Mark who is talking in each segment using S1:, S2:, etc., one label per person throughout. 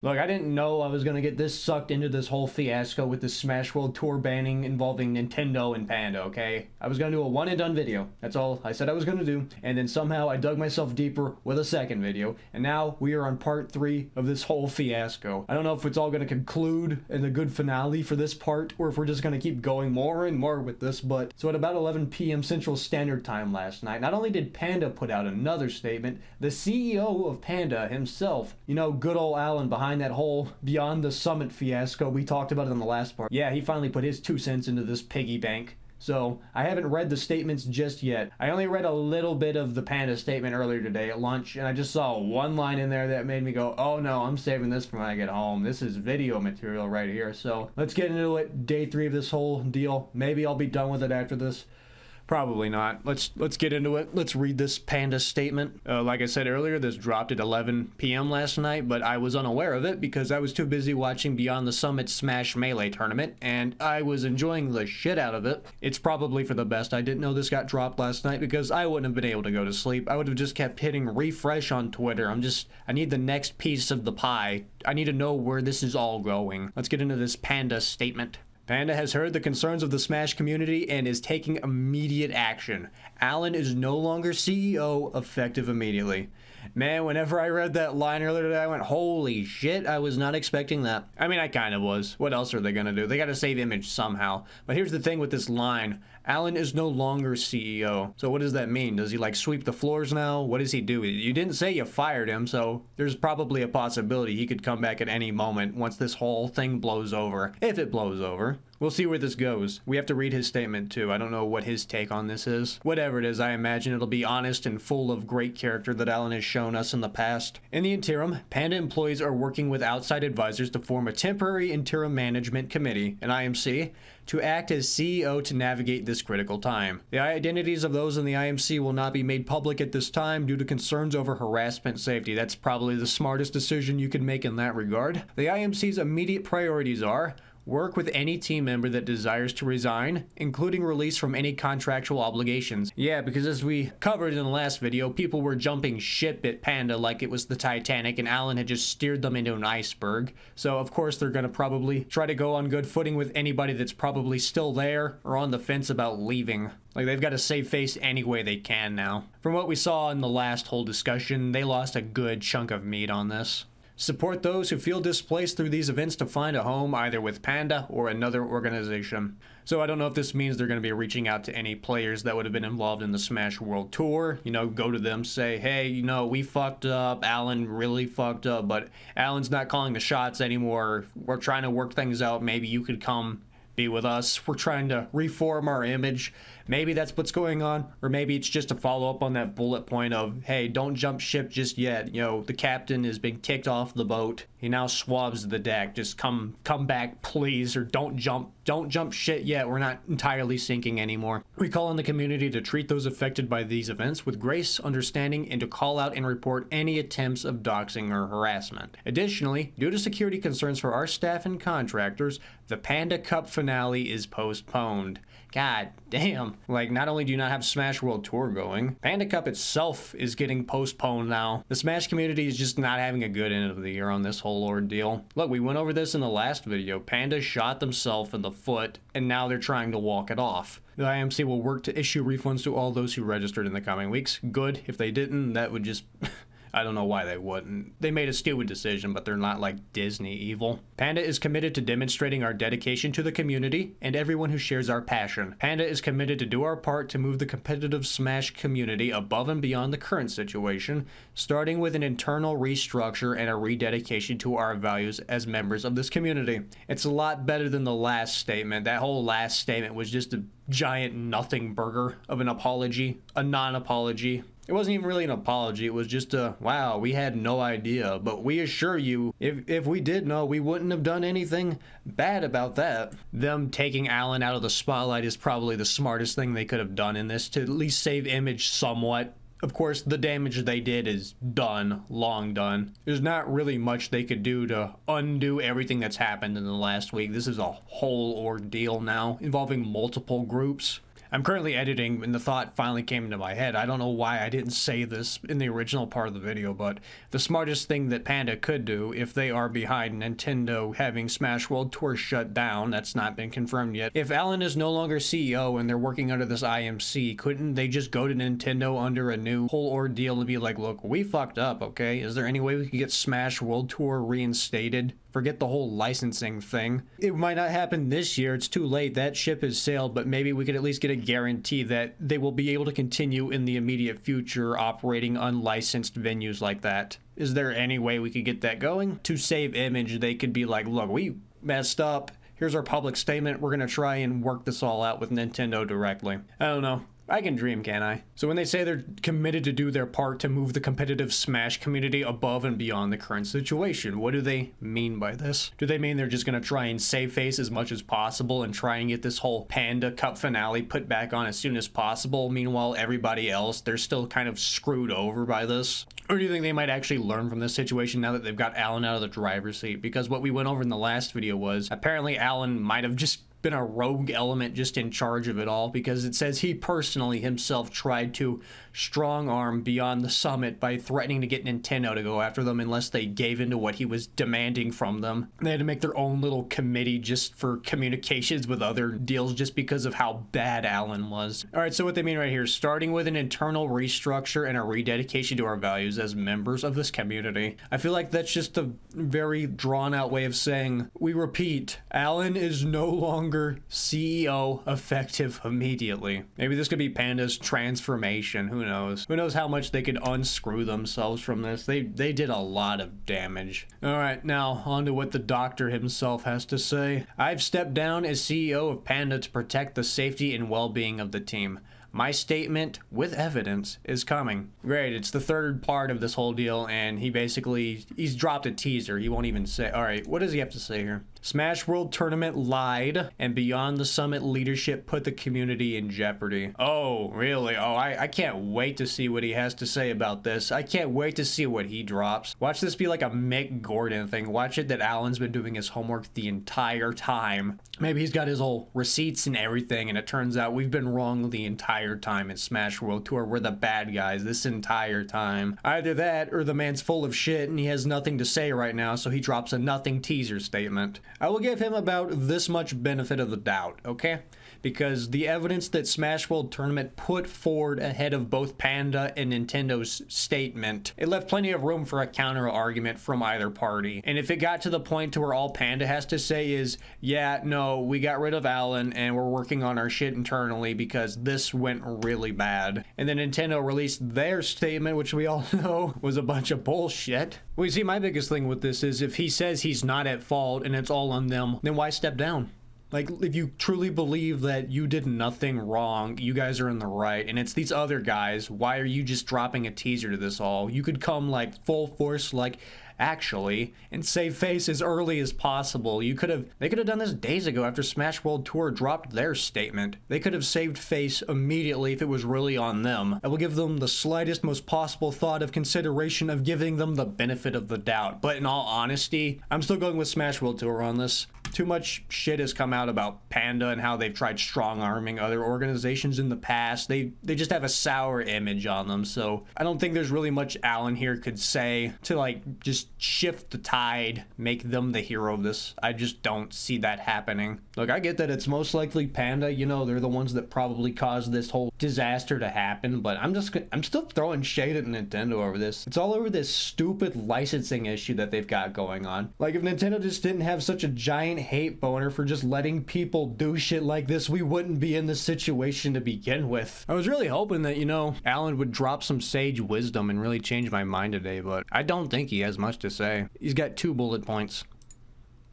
S1: Look, I didn't know I was gonna get this sucked into this whole fiasco with the Smash World Tour banning involving Nintendo and Panda, okay? I was gonna do a one and done video. That's all I said I was gonna do. And then somehow I dug myself deeper with a second video. And now we are on part 3 of this whole fiasco. I don't know if it's all gonna conclude in a good finale for this part, or if we're just gonna keep going more and more with this, but... So at about 11 p.m. Central Standard Time last night, not only did Panda put out another statement, the CEO of Panda himself, you know, good old Alan behind that whole Beyond the Summit fiasco, we talked about it in the last part. Yeah, he finally put his 2 cents into this piggy bank. So, I haven't read the statements just yet. I only read a little bit of the Panda statement earlier today at lunch, and I just saw one line in there that made me go, oh no, I'm saving this for when I get home. This is video material right here. So, let's get into it. Day 3 of this whole deal. Maybe I'll be done with it after this. Probably not. Let's get into it. Let's read this Panda statement. Like I said earlier, this dropped at 11 p.m. last night, but I was unaware of it because I was too busy watching Beyond the Summit Smash Melee tournament, and I was enjoying the shit out of it. It's probably for the best I didn't know this got dropped last night because I wouldn't have been able to go to sleep. I would have just kept hitting refresh on Twitter. I need the next piece of the pie. I need to know where this is all going. Let's get into this Panda statement. Panda has heard the concerns of the Smash community and is taking immediate action. Alan is no longer CEO, effective immediately. Man, whenever I read that line earlier today, I went, holy shit, I was not expecting that. I mean, I kind of was. What else are they gonna do? They gotta save image somehow. But here's the thing with this line. Alan is no longer CEO. So what does that mean? Does he like sweep the floors now? What does he do? You didn't say you fired him, so there's probably a possibility he could come back at any moment once this whole thing blows over. If it blows over. We'll see where this goes. We have to read his statement too. I don't know what his take on this is. Whatever it is, I imagine it'll be honest and full of great character that Alan has shown us in the past. In the interim, Panda employees are working with outside advisors to form a temporary interim management committee, an IMC, to act as CEO to navigate this critical time. The identities of those in the IMC will not be made public at this time due to concerns over harassment safety. That's probably the smartest decision you can make in that regard. The IMC's immediate priorities are: work with any team member that desires to resign, including release from any contractual obligations. Yeah, because as we covered in the last video, people were jumping ship at Panda like it was the Titanic, and Alan had just steered them into an iceberg. So of course they're gonna probably try to go on good footing with anybody that's probably still there or on the fence about leaving. Like, they've got to save face any way they can now. From what we saw in the last whole discussion, they lost a good chunk of meat on this. Support those who feel displaced through these events to find a home either with Panda or another organization. So I don't know if this means they're going to be reaching out to any players that would have been involved in the Smash World Tour. You know, go to them, say, hey, you know, we fucked up, Alan really fucked up, but Alan's not calling the shots anymore. We're trying to work things out. Maybe you could come be with us. We're trying to reform our image. Maybe that's what's going on, or maybe it's just a follow-up on that bullet point of, hey, don't jump ship just yet. You know, the captain has been kicked off the boat. He now swabs the deck. Just come back, please, or don't jump shit yet. We're not entirely sinking anymore. We call on the community to treat those affected by these events with grace, understanding, and to call out and report any attempts of doxing or harassment. Additionally, due to security concerns for our staff and contractors, the Panda Cup finale is postponed. God damn. Like, not only do you not have Smash World Tour going, Panda Cup itself is getting postponed now. The Smash community is just not having a good end of the year on this whole ordeal. Look, we went over this in the last video. Panda shot themselves in the foot, and now they're trying to walk it off. The IMC will work to issue refunds to all those who registered in the coming weeks. Good. If they didn't, that would just... I don't know why they wouldn't. They made a stupid decision, but they're not like Disney evil. Panda is committed to demonstrating our dedication to the community and everyone who shares our passion. Panda is committed to do our part to move the competitive Smash community above and beyond the current situation, starting with an internal restructure and a rededication to our values as members of this community. It's a lot better than the last statement. That whole last statement was just a giant nothing burger of an apology, a non-apology. It wasn't even really an apology. It was just a, wow, we had no idea. But we assure you, if we did know, we wouldn't have done anything bad about that. Them taking Alan out of the spotlight is probably the smartest thing they could have done in this to at least save image somewhat. Of course, the damage they did is done, long done. There's not really much they could do to undo everything that's happened in the last week. This is a whole ordeal now involving multiple groups. I'm currently editing and the thought finally came into my head. I don't know why I didn't say this in the original part of the video, but the smartest thing that Panda could do if they are behind Nintendo having Smash World Tour shut down, that's not been confirmed yet. If Alan is no longer CEO and they're working under this IMC, couldn't they just go to Nintendo under a new whole ordeal and be like, look, we fucked up, okay? Is there any way we could get Smash World Tour reinstated? Forget the whole licensing thing. It might not happen this year, it's too late, that ship has sailed, but maybe we could at least get a guarantee that they will be able to continue in the immediate future operating unlicensed venues like that. Is there any way we could get that going? To save image, they could be like, look, we messed up, here's our public statement, we're gonna try and work this all out with Nintendo directly. I don't know. I can dream, can't I? So when they say they're committed to do their part to move the competitive Smash community above and beyond the current situation, what do they mean by this? Do they mean they're just gonna try and save face as much as possible and try and get this whole Panda Cup finale put back on as soon as possible? Meanwhile, everybody else, they're still kind of screwed over by this? Or do you think they might actually learn from this situation now that they've got Alan out of the driver's seat? Because what we went over in the last video was apparently Alan might have just been a rogue element just in charge of it all, because it says he personally himself tried to strong arm Beyond the Summit by threatening to get Nintendo to go after them unless they gave into what he was demanding from them. They had to make their own little committee just for communications with other deals just because of how bad Alan was. Alright, so what they mean right here, starting with an internal restructure and a rededication to our values as members of this community. I feel like that's just a very drawn out way of saying, we repeat, Alan is no longer CEO effective immediately. Maybe this could be Panda's transformation, who knows? Who knows how much they could unscrew themselves from this? They did a lot of damage. Alright, now on to what the doctor himself has to say. I've stepped down as CEO of Panda to protect the safety and well-being of the team. My statement, with evidence, is coming. Great, it's the third part of this whole deal, and he's dropped a teaser. He won't even say, alright, what does he have to say here? Smash World Tournament lied, and Beyond the Summit leadership put the community in jeopardy. Oh, really? Oh, I can't wait to see what he has to say about this. I can't wait to see what he drops. Watch this be like a Mick Gordon thing. Watch it that Alan's been doing his homework the entire time. Maybe he's got his whole receipts and everything, and it turns out we've been wrong the entire time in Smash World Tour. We're the bad guys this entire time. Either that, or the man's full of shit and he has nothing to say right now, so he drops a nothing teaser statement. I will give him about this much benefit of the doubt, okay? Because the evidence that Smash World Tournament put forward ahead of both Panda and Nintendo's statement, it left plenty of room for a counter argument from either party. And if it got to the point to where all Panda has to say is, yeah, no, we got rid of Alan and we're working on our shit internally because this went really bad. And then Nintendo released their statement, which we all know was a bunch of bullshit. Well, you see, my biggest thing with this is if he says he's not at fault and it's all on them, then why step down? Like, if you truly believe that you did nothing wrong, you guys are in the right, and it's these other guys, why are you just dropping a teaser to this all? You could come, like, full force, like, actually, and save face as early as possible. They could have done this days ago after Smash World Tour dropped their statement. They could have saved face immediately if it was really on them. I will give them the slightest, most possible thought of consideration of giving them the benefit of the doubt. But in all honesty, I'm still going with Smash World Tour on this. Too much shit has come out about Panda and how they've tried strong-arming other organizations in the past. They just have a sour image on them, so I don't think there's really much Alan here could say to, like, just shift the tide, make them the hero of this. I just don't see that happening. Look, I get that it's most likely Panda, you know, they're the ones that probably caused this whole disaster to happen, but I'm still throwing shade at Nintendo over this. It's all over this stupid licensing issue that they've got going on. Like, if Nintendo just didn't have such a giant hate boner for just letting people do shit like this, we wouldn't be in this situation to begin with. I was really hoping that, you know, Alan would drop some sage wisdom and really change my mind today, but I don't think he has much to say. He's got 2 bullet points.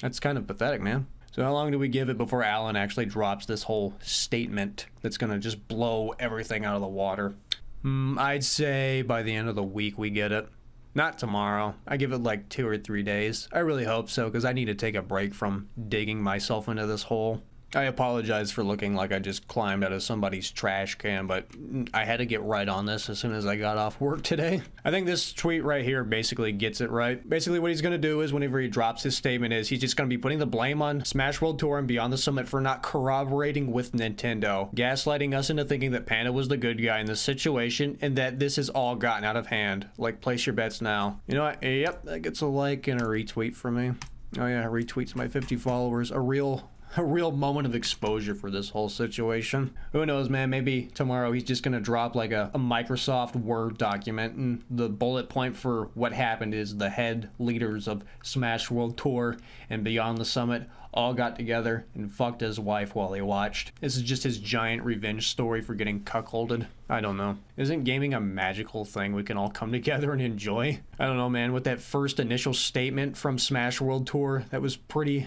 S1: That's kind of pathetic, man. So how long do we give it before Alan actually drops this whole statement that's gonna just blow everything out of the water? I'd say by the end of the week we get it. Not tomorrow. I give it like 2 or 3 days. I really hope so, because I need to take a break from digging myself into this hole. I apologize for looking like I just climbed out of somebody's trash can, but I had to get right on this as soon as I got off work today. I think this tweet right here basically gets it right. Basically what he's going to do is whenever he drops his statement is he's just going to be putting the blame on Smash World Tour and Beyond the Summit for not corroborating with Nintendo, gaslighting us into thinking that Panda was the good guy in this situation and that this has all gotten out of hand. Like, place your bets now. You know what? Yep, that gets a like and a retweet from me. Oh yeah, retweets my 50 followers. A real moment of exposure for this whole situation. Who knows, man? Maybe tomorrow he's just gonna drop like a Microsoft Word document, and the bullet point for what happened is the head leaders of Smash World Tour and Beyond the Summit all got together and fucked his wife while they watched. This is just his giant revenge story for getting cuckolded. I don't know. Isn't gaming a magical thing we can all come together and enjoy? I don't know, man. With that first initial statement from Smash World Tour, that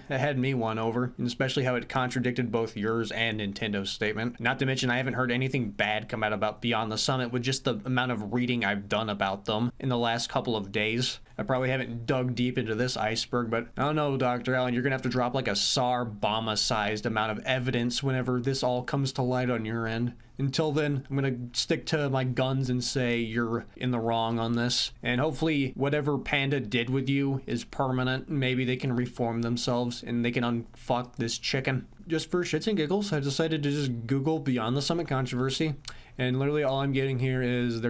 S1: had me won over, and especially how it contradicted both yours and Nintendo's statement. Not to mention, I haven't heard anything bad come out about Beyond the Summit with just the amount of reading I've done about them in the last couple of days. I probably haven't dug deep into this iceberg, but I don't know, Dr. Allen, you're gonna have to drop like a SAR Obama-sized amount of evidence whenever this all comes to light on your end. Until then, I'm gonna stick to my guns and say you're in the wrong on this. And hopefully whatever Panda did with you is permanent. Maybe they can reform themselves and they can unfuck this chicken. Just for shits and giggles, I decided to just Google Beyond the Summit controversy. And literally all I'm getting here is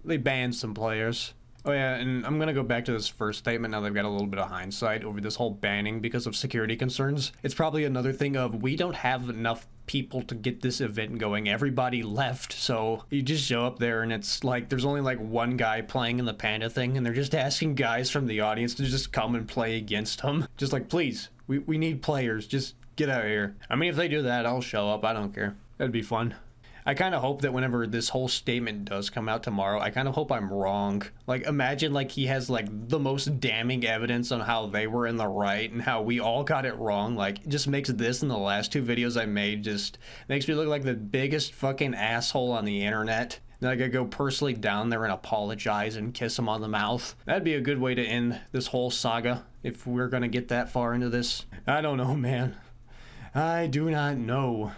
S1: they banned some players. Oh yeah, and I'm gonna go back to this first statement now that I've got a little bit of hindsight over this whole banning because of security concerns. It's probably another thing of we don't have enough people to get this event going. Everybody left, so you just show up there and it's like there's only like one guy playing in the Panda thing and they're just asking guys from the audience to just come and play against him. Just like, please, we need players, just get out of here. I mean, if they do that, I'll show up. I don't care. That'd be fun. I kind of hope that whenever this whole statement does come out tomorrow, I kind of hope I'm wrong. Like, imagine like he has like the most damning evidence on how they were in the right and how we all got it wrong. Like, it just makes this and the last two videos I made just makes me look like the biggest fucking asshole on the internet. Then I could go personally down there and apologize and kiss him on the mouth. That'd be a good way to end this whole saga if we're gonna get that far into this. I don't know, man. I do not know.